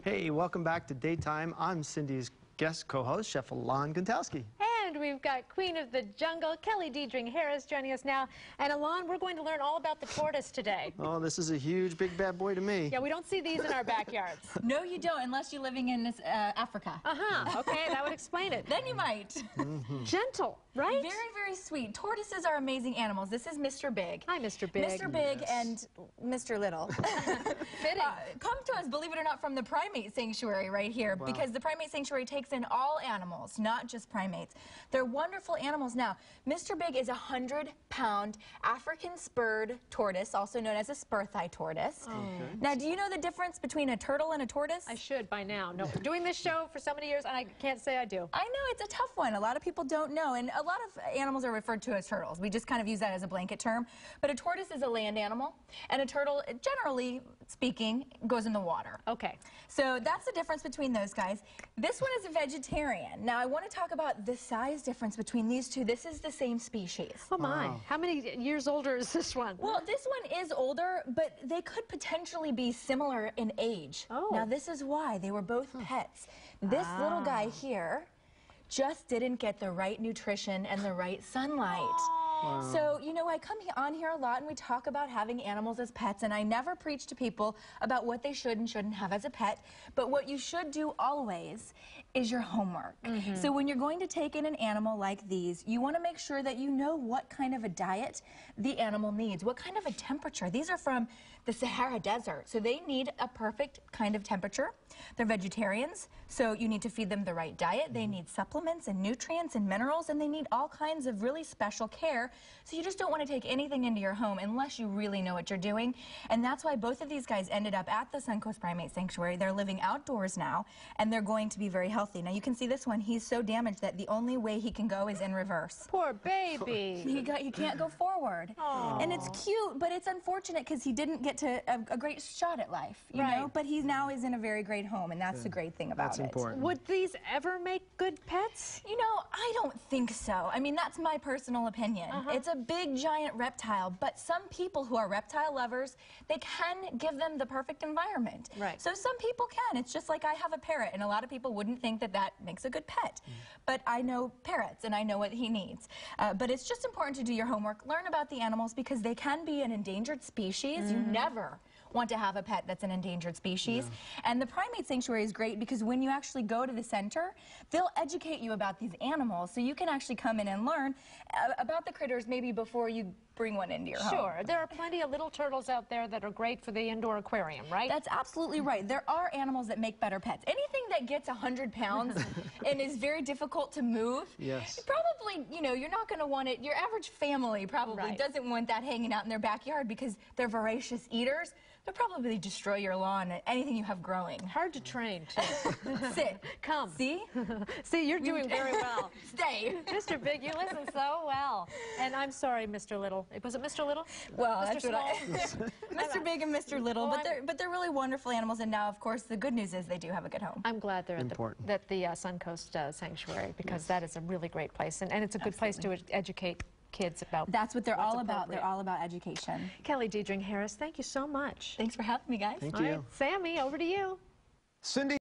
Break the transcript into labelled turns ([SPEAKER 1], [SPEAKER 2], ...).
[SPEAKER 1] Hey, welcome back to Daytime. I'm Cindy's guest co-host, Chef Alon Gontowski.
[SPEAKER 2] And we've got Queen of the Jungle, Kelly Diedring Harris, joining us now. And Alon, we're going to learn all about the tortoise today.
[SPEAKER 1] Oh, this is a huge, big bad boy to me.
[SPEAKER 2] Yeah, we don't see these in our backyards.
[SPEAKER 3] No, you don't, unless you're living in Africa.
[SPEAKER 2] Okay, that would explain it.
[SPEAKER 3] Then you might.
[SPEAKER 2] Gentle, right?
[SPEAKER 3] Very, very sweet. Tortoises are amazing animals. This is Mr. Big.
[SPEAKER 2] Hi, Mr. Big.
[SPEAKER 3] Mr. Big and Mr. Little.
[SPEAKER 2] Fitting.
[SPEAKER 3] Come to us, believe it or not, from the Primate Sanctuary right here,
[SPEAKER 1] Wow.
[SPEAKER 3] because the Primate Sanctuary takes in all animals, not just primates. They're wonderful animals. Now, Mr. Big is a 100-pound African spurred tortoise, also known as a spur-thigh tortoise.
[SPEAKER 2] Oh. Okay.
[SPEAKER 3] Now, do you know the difference between a turtle and a tortoise?
[SPEAKER 2] I should by now. No, doing this show for so many years, and I can't say I do.
[SPEAKER 3] I know, it's a tough one. A lot of people don't know, and a lot of animals are referred to as turtles. We just kind of use that as a blanket term. But a tortoise is a land animal, and a turtle, generally speaking, goes in the water.
[SPEAKER 2] Okay.
[SPEAKER 3] So that's the difference between those guys. This one is a vegetarian. Now, I want to talk about the size difference between these two. This is the same species.
[SPEAKER 2] Oh, my.
[SPEAKER 1] Wow.
[SPEAKER 2] How many years older is this one?
[SPEAKER 3] Well, this one is older, but they could potentially be similar in age.
[SPEAKER 2] Oh.
[SPEAKER 3] Now, this is why. They were both pets. This little guy here just didn't get the right nutrition and the right sunlight.
[SPEAKER 1] Wow.
[SPEAKER 3] So, you know, I come on here a lot and we talk about having animals as pets, and I never preach to people about what they should and shouldn't have as a pet, but what you should do always is your homework. So when you're going to take in an animal like these, you want to make sure that you know what kind of a diet the animal needs, what kind of a temperature. These are from the Sahara Desert, so they need a perfect kind of temperature. They're vegetarians, so you need to feed them the right diet. They need supplements and nutrients and minerals, and they need all kinds of really special care. So you just don't want to take anything into your home unless you really know what you're doing. And that's why both of these guys ended up at the Suncoast Primate Sanctuary. They're living outdoors now, and they're going to be very healthy. Now you can see this one, he's so damaged that the only way he can go is in reverse.
[SPEAKER 2] Poor baby.
[SPEAKER 3] He can't go forward.
[SPEAKER 2] Aww.
[SPEAKER 3] And it's cute, but it's unfortunate because he didn't get to a great shot at life, you know? But he now is in a very great home, and that's the great thing about
[SPEAKER 1] That's important.
[SPEAKER 2] Would these ever make good pets?
[SPEAKER 3] You know, I don't think so. I mean, that's my personal opinion. It's a big, giant reptile, but some people who are reptile lovers, they can give them the perfect environment.
[SPEAKER 2] Right.
[SPEAKER 3] So some people can. It's just like I have a parrot, and a lot of people wouldn't think that that makes a good pet. But I know parrots, and I know what he needs. But it's just important to do your homework, learn about the animals, because they can be an endangered species. You never want to have a pet that's an endangered species. And the Primate Sanctuary is great because when you actually go to the center, they'll educate you about these animals, so you can actually come in and learn about the critters maybe before you bring one into your home.
[SPEAKER 2] Sure. There are plenty of little turtles out there that are great for the indoor aquarium, right?
[SPEAKER 3] That's absolutely right. There are animals that make better pets. Anything that gets 100 pounds and is very difficult to move, probably, you know, you're not going to want it. Your average family probably doesn't want that hanging out in their backyard because they're voracious eaters. They'll probably destroy your lawn and anything you have growing.
[SPEAKER 2] Hard to train, too.
[SPEAKER 3] Sit.
[SPEAKER 2] Come.
[SPEAKER 3] See?
[SPEAKER 2] See, you're doing very well.
[SPEAKER 3] Stay.
[SPEAKER 2] Mr. Big, you listen so well. And I'm sorry, Mr. Little. Was it Mr. Little?
[SPEAKER 3] Well,
[SPEAKER 2] Mr.
[SPEAKER 3] that's what Mr. Big and Mr. Little,
[SPEAKER 2] Well,
[SPEAKER 3] but they're really wonderful animals, and now, of course, the good news is they do have a good home.
[SPEAKER 2] I'm glad they're at the Suncoast Sanctuary, because that is a really great place, and it's a good place to educate kids about.
[SPEAKER 3] That's what they're all about. They're all about education.
[SPEAKER 2] Kelly Diedring Harris, thank you so much.
[SPEAKER 3] Thanks for having me, guys.
[SPEAKER 1] Thank
[SPEAKER 2] All
[SPEAKER 1] you.
[SPEAKER 2] right, Sammy, over to you.
[SPEAKER 1] Cindy.